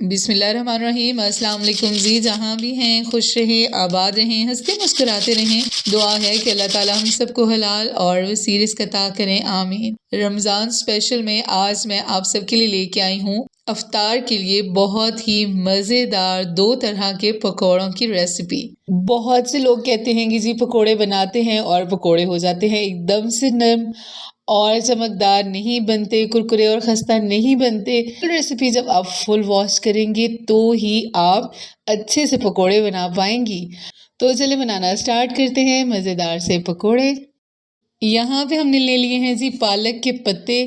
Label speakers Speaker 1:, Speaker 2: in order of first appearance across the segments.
Speaker 1: बिस्मिल्लाहिर्रहमानिर्रहीम। अस्सलाम वालेकुम जी। जहाँ भी हैं खुश रहें, आबाद रहें, हंसते मुस्कुराते रहें। दुआ है कि अल्लाह ताला हम सबको हलाल और वसी रिज़्क़ अता करें, आमीन। रमज़ान स्पेशल में आज मैं आप सबके लिए लेके आई हूँ अफ्तार के लिए बहुत ही मज़ेदार 2 तरह के पकौड़ों की रेसिपी। बहुत से लोग कहते हैं कि जी पकोड़े बनाते हैं और पकोड़े हो जाते हैं एकदम से नरम और चमकदार नहीं बनते, कुरकुरे और खस्ता नहीं बनते। रेसिपी जब आप फुल वॉश करेंगे तो ही आप अच्छे से पकोड़े बना पाएंगी। तो चलिए बनाना स्टार्ट करते हैं मज़ेदार से पकोड़े। यहाँ पे हमने ले लिए हैं जी पालक के पत्ते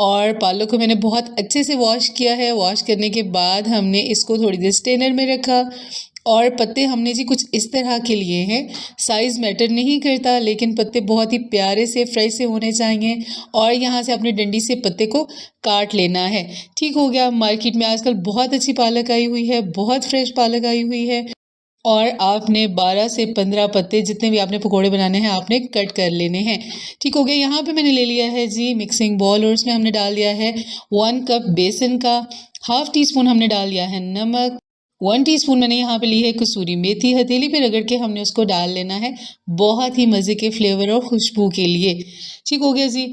Speaker 1: और पालक को मैंने बहुत अच्छे से वॉश किया है। वॉश करने के बाद हमने इसको थोड़ी देर स्ट्रेनर में रखा और पत्ते हमने जी कुछ इस तरह के लिए हैं। साइज़ मैटर नहीं करता, लेकिन पत्ते बहुत ही प्यारे से फ्रेश से होने चाहिए। और यहाँ से अपने डंडी से पत्ते को काट लेना है। ठीक हो गया। मार्केट में आजकल बहुत अच्छी पालक आई हुई है, बहुत फ्रेश पालक आई हुई है और आपने 12 से 15 पत्ते जितने भी आपने पकोड़े बनाने हैं आपने कट कर लेने हैं। ठीक हो गया। यहाँ पे मैंने ले लिया है जी मिक्सिंग बॉल और उसमें हमने डाल दिया है 1 कप बेसन का, हाफ टी स्पून हमने डाल दिया है नमक, 1 टीस्पून मैंने यहाँ पे ली है कसूरी मेथी। हथेली पे रगड़ के हमने उसको डाल लेना है, बहुत ही मज़े के फ्लेवर और खुशबू के लिए। ठीक हो गया जी।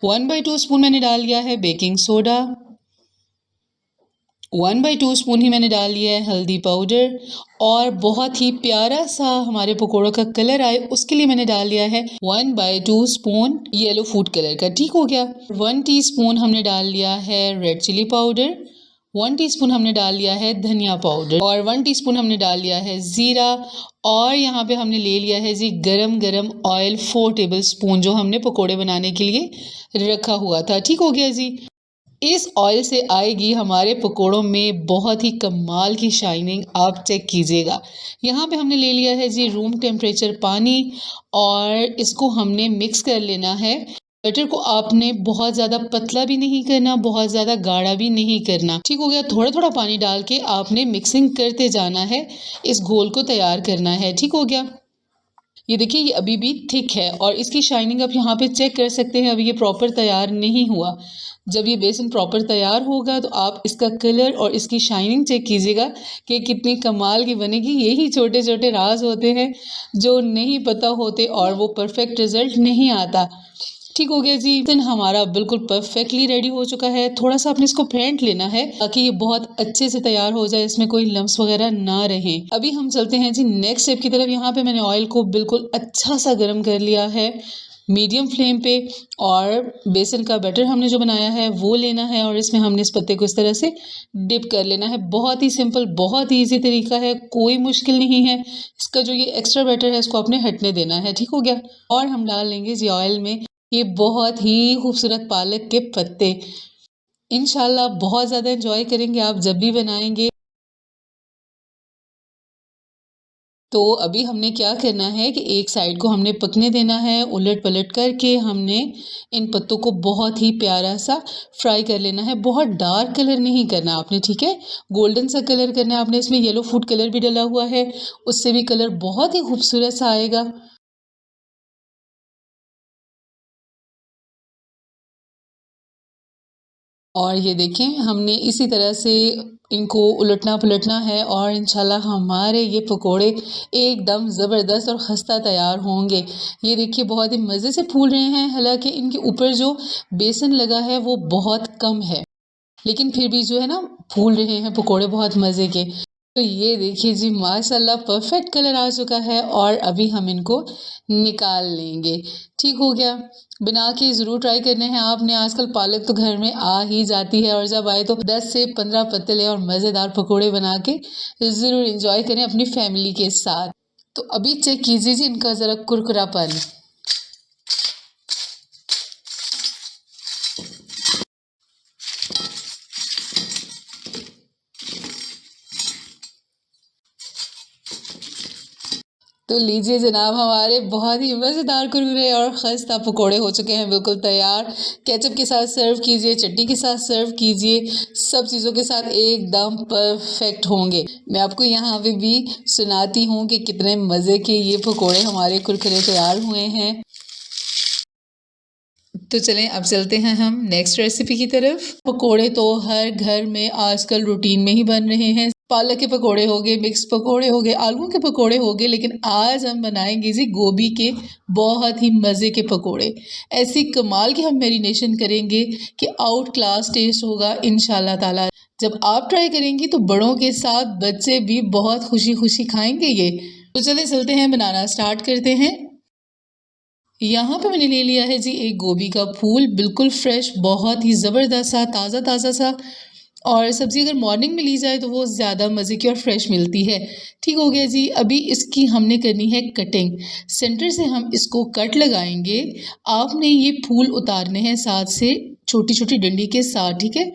Speaker 1: 1/2 स्पून मैंने डाल दिया है बेकिंग सोडा, 1/2 स्पून ही मैंने डाल लिया है हल्दी पाउडर और बहुत ही प्यारा सा हमारे पकोड़ों का कलर आए उसके लिए मैंने डाल लिया है 1/2 स्पून येलो फूड कलर का। ठीक हो गया। 1 टीस्पून हमने डाल लिया है रेड चिली पाउडर, 1 टीस्पून हमने डाल लिया है धनिया पाउडर और 1 टीस्पून हमने डाल लिया है ज़ीरा। और यहाँ पे हमने ले लिया है जी गरम गरम ऑयल 4 टेबल स्पून जो हमने पकोड़े बनाने के लिए रखा हुआ था। ठीक हो गया जी। इस ऑयल से आएगी हमारे पकोड़ों में बहुत ही कमाल की शाइनिंग, आप चेक कीजिएगा। यहाँ पे हमने ले लिया है जी रूम टेम्परेचर पानी और इसको हमने मिक्स कर लेना है। बैटर को आपने बहुत ज़्यादा पतला भी नहीं करना, बहुत ज़्यादा गाढ़ा भी नहीं करना। ठीक हो गया। थोड़ा थोड़ा पानी डाल के आपने मिक्सिंग करते जाना है, इस घोल को तैयार करना है। ठीक हो गया। ये देखिए ये अभी भी थिक है और इसकी शाइनिंग आप यहाँ पे चेक कर सकते हैं। अभी ये प्रॉपर तैयार नहीं हुआ। जब ये बेसन प्रॉपर तैयार होगा तो आप इसका कलर और इसकी शाइनिंग चेक कीजिएगा कि कितनी कमाल की बनेगी। यही छोटे छोटे राज होते हैं जो नहीं पता होते और वो परफेक्ट रिजल्ट नहीं आता। ठीक हो गया जी। बेसन हमारा बिल्कुल परफेक्टली रेडी हो चुका है। थोड़ा सा आपने इसको फेंट लेना है ताकि ये बहुत अच्छे से तैयार हो जाए, इसमें कोई लम्स वगैरह ना रहे। अभी हम चलते हैं जी नेक्स्ट स्टेप की तरफ। यहाँ पे मैंने ऑयल को बिल्कुल अच्छा सा गर्म कर लिया है मीडियम फ्लेम पे और बेसन का बैटर हमने जो बनाया है वो लेना है और इसमें हमने इस पत्ते को इस तरह से डिप कर लेना है। बहुत ही सिंपल, बहुत ही ईजी तरीका है, कोई मुश्किल नहीं है। इसका जो ये एक्स्ट्रा बैटर है इसको आपने हटने देना है। ठीक हो गया। और हम डाल लेंगे जी ऑयल में ये बहुत ही खूबसूरत पालक के पत्ते। इंशाल्लाह बहुत ज़्यादा एंजॉय करेंगे आप जब भी बनाएंगे। तो अभी हमने क्या करना है कि एक साइड को हमने पकने देना है, उलट पलट करके हमने इन पत्तों को बहुत ही प्यारा सा फ्राई कर लेना है। बहुत डार्क कलर नहीं करना आपने, ठीक है, गोल्डन सा कलर करना है आपने। इसमें येलो फूड कलर भी डला हुआ है, उससे भी कलर बहुत ही खूबसूरत सा आएगा। और ये देखें हमने इसी तरह से इनको उलटना पलटना है और इंशाल्लाह हमारे ये पकोड़े एकदम ज़बरदस्त और खस्ता तैयार होंगे। ये देखिए बहुत ही मज़े से फूल रहे हैं। हालांकि इनके ऊपर जो बेसन लगा है वो बहुत कम है, लेकिन फिर भी जो है ना फूल रहे हैं पकोड़े बहुत मज़े के। तो ये देखिए जी माशाल्लाह परफेक्ट कलर आ चुका है और अभी हम इनको निकाल लेंगे। ठीक हो गया। बना के ज़रूर ट्राई करने हैं आपने। आजकल पालक तो घर में आ ही जाती है और जब आए तो 10 से 15 पत्ते लें और मज़ेदार पकोड़े बना के ज़रूर इंजॉय करें अपनी फैमिली के साथ। तो अभी चेक कीजिए जी इनका ज़रा कुरकुरापन। तो लीजिए जनाब हमारे बहुत ही मज़ेदार कुरकुरे और खस्ता पकोड़े हो चुके हैं, बिल्कुल तैयार। केचप के साथ सर्व कीजिए, चटनी के साथ सर्व कीजिए, सब चीज़ों के साथ एकदम परफेक्ट होंगे। मैं आपको यहाँ पे भी सुनाती हूँ कि कितने मज़े के ये पकोड़े हमारे कुरकुरे तैयार हुए हैं। तो चलें अब चलते हैं हम नेक्स्ट रेसिपी की तरफ। पकोड़े तो हर घर में आजकल रूटीन में ही बन रहे हैं। पालक के पकोड़े हो गए, मिक्स पकोड़े हो गए, आलू के पकोड़े हो गए, लेकिन आज हम बनाएंगे जी गोभी के बहुत ही मज़े के पकोड़े। ऐसी कमाल की हम मैरिनेशन करेंगे कि आउट क्लास टेस्ट होगा इंशाल्लाह ताला। जब आप ट्राई करेंगी तो बड़ों के साथ बच्चे भी बहुत खुशी खुशी खाएंगे ये। तो चले चलते हैं, बनाना स्टार्ट करते हैं। यहाँ पे मैंने ले लिया है जी एक गोभी का फूल, बिल्कुल फ्रेश, बहुत ही ज़बरदस्त सा, ताज़ा ताज़ा सा। और सब्ज़ी अगर मॉर्निंग में ली जाए तो वो ज़्यादा मज़े की और फ्रेश मिलती है। ठीक हो गया जी। अभी इसकी हमने करनी है कटिंग। सेंटर से हम इसको कट लगाएंगे। आपने ये फूल उतारने हैं साथ से, छोटी छोटी डंडी के साथ। ठीक है,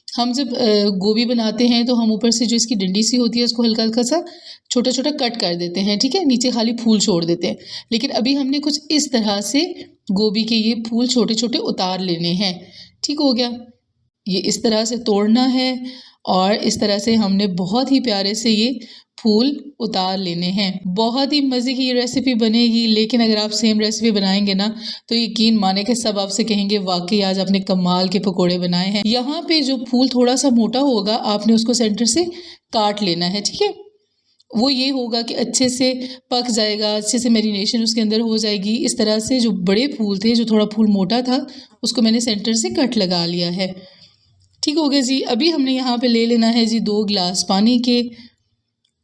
Speaker 1: हम जब गोभी बनाते हैं तो हम ऊपर से जो इसकी डंडी सी होती है उसको हल्का हल्का सा छोटा छोटा कट कर देते हैं। ठीक है, नीचे खाली फूल छोड़ देते हैं। लेकिन अभी हमने कुछ इस तरह से गोभी के ये फूल छोटे छोटे उतार लेने हैं। ठीक हो गया, ये इस तरह से तोड़ना है और इस तरह से हमने बहुत ही प्यारे से ये फूल उतार लेने हैं। बहुत ही मज़े की ये रेसिपी बनेगी, लेकिन अगर आप सेम रेसिपी बनाएंगे ना तो यकीन माने कि सब आपसे कहेंगे वाकई आज आपने कमाल के पकोड़े बनाए हैं। यहाँ पे जो फूल थोड़ा सा मोटा होगा आपने उसको सेंटर से काट लेना है। ठीक है, वो ये होगा कि अच्छे से पक जाएगा, अच्छे से मैरिनेशन उसके अंदर हो जाएगी। इस तरह से जो बड़े फूल थे, जो थोड़ा फूल मोटा था, उसको मैंने सेंटर से कट लगा लिया है। ठीक हो गया जी। अभी हमने यहाँ पे ले लेना है जी 2 गिलास पानी के,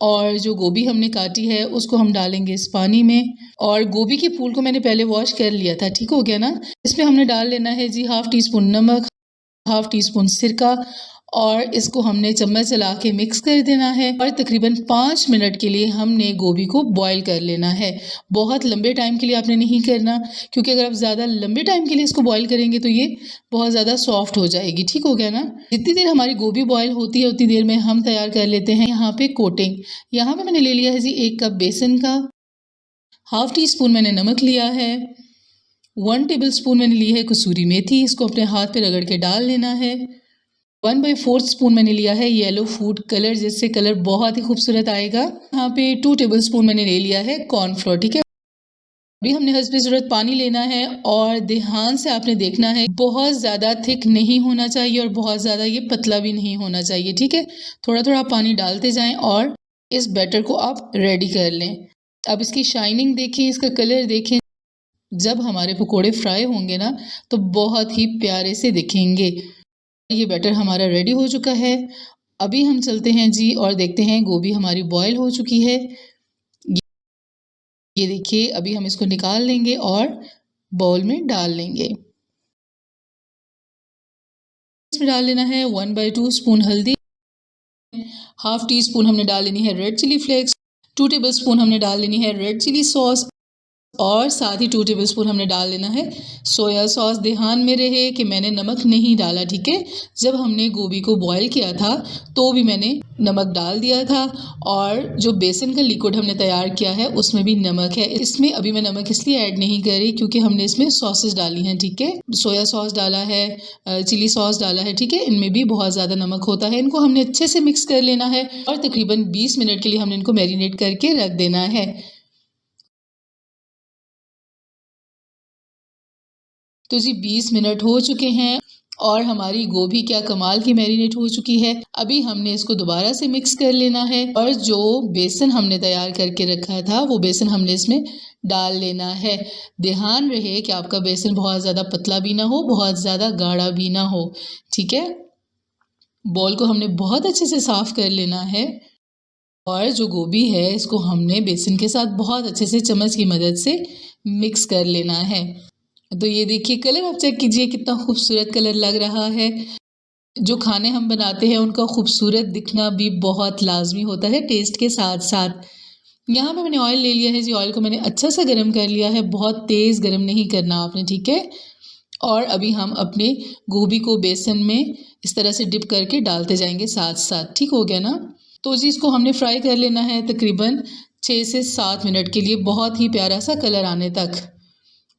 Speaker 1: और जो गोभी हमने काटी है उसको हम डालेंगे इस पानी में। और गोभी के फूल को मैंने पहले वॉश कर लिया था। ठीक हो गया ना। इसमें हमने डाल लेना है जी 1/2 टीस्पून नमक, 1/2 टीस्पून सिरका, और इसको हमने चम्मच चला के मिक्स कर देना है। और तकरीबन 5 मिनट के लिए हमने गोभी को बॉईल कर लेना है। बहुत लंबे टाइम के लिए आपने नहीं करना, क्योंकि अगर आप ज़्यादा लंबे टाइम के लिए इसको बॉईल करेंगे तो ये बहुत ज़्यादा सॉफ्ट हो जाएगी। ठीक हो गया ना। जितनी देर हमारी गोभी बॉईल होती है उतनी देर में हम तैयार कर लेते हैं यहाँ पे कोटिंग। यहाँ पे मैंने ले लिया है जी 1 कप बेसन का, 1/2 टीस्पून मैंने नमक लिया है, 1 टेबल स्पून मैंने ली है कसूरी मेथी, इसको अपने हाथ पे रगड़ के डाल लेना है। 1/4 स्पून मैंने लिया है येलो फूड कलर, जिससे कलर बहुत ही खूबसूरत आएगा। यहाँ पे 2 टेबल स्पून मैंने ले लिया है कॉर्नफ्लोर। ठीक है, अभी हमने हस्बे ज़रूरत पानी लेना है, और ध्यान से आपने देखना है, बहुत ज़्यादा थिक नहीं होना चाहिए और बहुत ज़्यादा ये पतला भी नहीं होना चाहिए। ठीक है, थोड़ा थोड़ा पानी डालते जाएं और इस बैटर को आप रेडी कर लें। अब इसकी शाइनिंग देखें, इसका कलर देखें। जब हमारे पकोड़े फ्राई होंगे ना तो बहुत ही प्यारे से दिखेंगे। ये बैटर हमारा रेडी हो चुका है। अभी हम चलते हैं जी और देखते हैं गोभी हमारी बॉयल हो चुकी है। ये देखिए, अभी हम इसको निकाल लेंगे और बाउल में डाल लेंगे। इसमें डाल लेना है 1/2 स्पून हल्दी, 1/2 टीस्पून हमने डाल लेनी है red chilli flakes, 2 tablespoon हमने डाल लेनी है रेड चिली सॉस, और साथ ही 2 टेबल स्पून हमने डाल लेना है सोया सॉस। ध्यान में रहे कि मैंने नमक नहीं डाला। ठीक है, जब हमने गोभी को बॉईल किया था तो भी मैंने नमक डाल दिया था, और जो बेसन का लिक्विड हमने तैयार किया है उसमें भी नमक है। इसमें अभी मैं नमक इसलिए ऐड नहीं कर रही क्योंकि हमने इसमें सॉसेस डाली हैं। ठीक है, सोया सॉस डाला है, चिली सॉस डाला है। ठीक है, इनमें भी बहुत ज़्यादा नमक होता है। इनको हमने अच्छे से मिक्स कर लेना है और तकरीबन 20 मिनट के लिए हमने इनको मैरिनेट करके रख देना है। तो जी 20 मिनट हो चुके हैं और हमारी गोभी क्या कमाल की मैरिनेट हो चुकी है। अभी हमने इसको दोबारा से मिक्स कर लेना है, और जो बेसन हमने तैयार करके रखा था वो बेसन हमने इसमें डाल लेना है। ध्यान रहे कि आपका बेसन बहुत ज़्यादा पतला भी ना हो, बहुत ज़्यादा गाढ़ा भी ना हो। ठीक है, बॉल को हमने बहुत अच्छे से साफ़ कर लेना है, और जो गोभी है इसको हमने बेसन के साथ बहुत अच्छे से चम्मच की मदद से मिक्स कर लेना है। तो ये देखिए, कलर आप चेक कीजिए कितना खूबसूरत कलर लग रहा है। जो खाने हम बनाते हैं उनका खूबसूरत दिखना भी बहुत लाजमी होता है टेस्ट के साथ साथ। यहाँ पे मैंने ऑयल ले लिया है जी, ऑयल को मैंने अच्छा सा गर्म कर लिया है, बहुत तेज़ गर्म नहीं करना आपने। ठीक है, और अभी हम अपने गोभी को बेसन में इस तरह से डिप करके डालते जाएंगे साथ साथ। ठीक हो गया ना। तो जी इसको हमने फ्राई कर लेना है तकरीबन 6 से 7 मिनट के लिए, बहुत ही प्यारा सा कलर आने तक।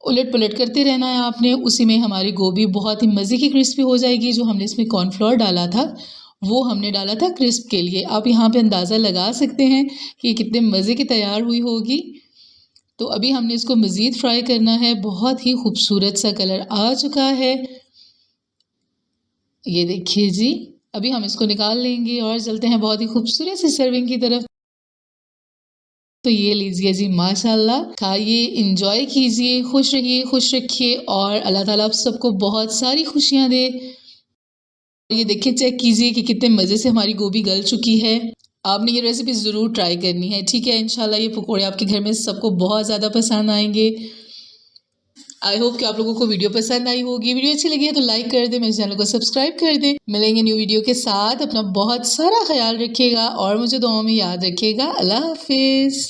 Speaker 1: उलट पुलट करते रहना है आपने। उसी में हमारी गोभी बहुत ही मज़े की क्रिस्पी हो जाएगी। जो हमने इसमें कॉर्नफ्लोर डाला था वो हमने डाला था क्रिस्प के लिए। आप यहाँ पे अंदाज़ा लगा सकते हैं कि कितने मज़े की तैयार हुई होगी। तो अभी हमने इसको मज़ीद फ्राई करना है। बहुत ही खूबसूरत सा कलर आ चुका है, ये देखिए जी। अभी हम इसको निकाल लेंगे और चलते हैं बहुत ही खूबसूरत सी सर्विंग की तरफ। तो ये लीजिए जी, माशाल्लाह, खाइए, इंजॉय कीजिए, खुश रहिए, खुश रखिए और अल्लाह ताला आप सबको बहुत सारी खुशियाँ दे। ये देखिए, चेक कीजिए कि कितने मज़े से हमारी गोभी गल चुकी है। आपने ये रेसिपी ज़रूर ट्राई करनी है, ठीक है? इंशाल्लाह ये पकोड़े आपके घर में सबको बहुत ज़्यादा पसंद आएंगे। आई होप कि आप लोगों को वीडियो पसंद आई होगी। वीडियो अच्छी लगी है तो लाइक कर दें, मेरे चैनल को सब्सक्राइब कर दें। मिलेंगे न्यू वीडियो के साथ। अपना बहुत सारा ख्याल रखिएगा और मुझे दुआओं में याद रखिएगा। अल्लाह हाफिज़।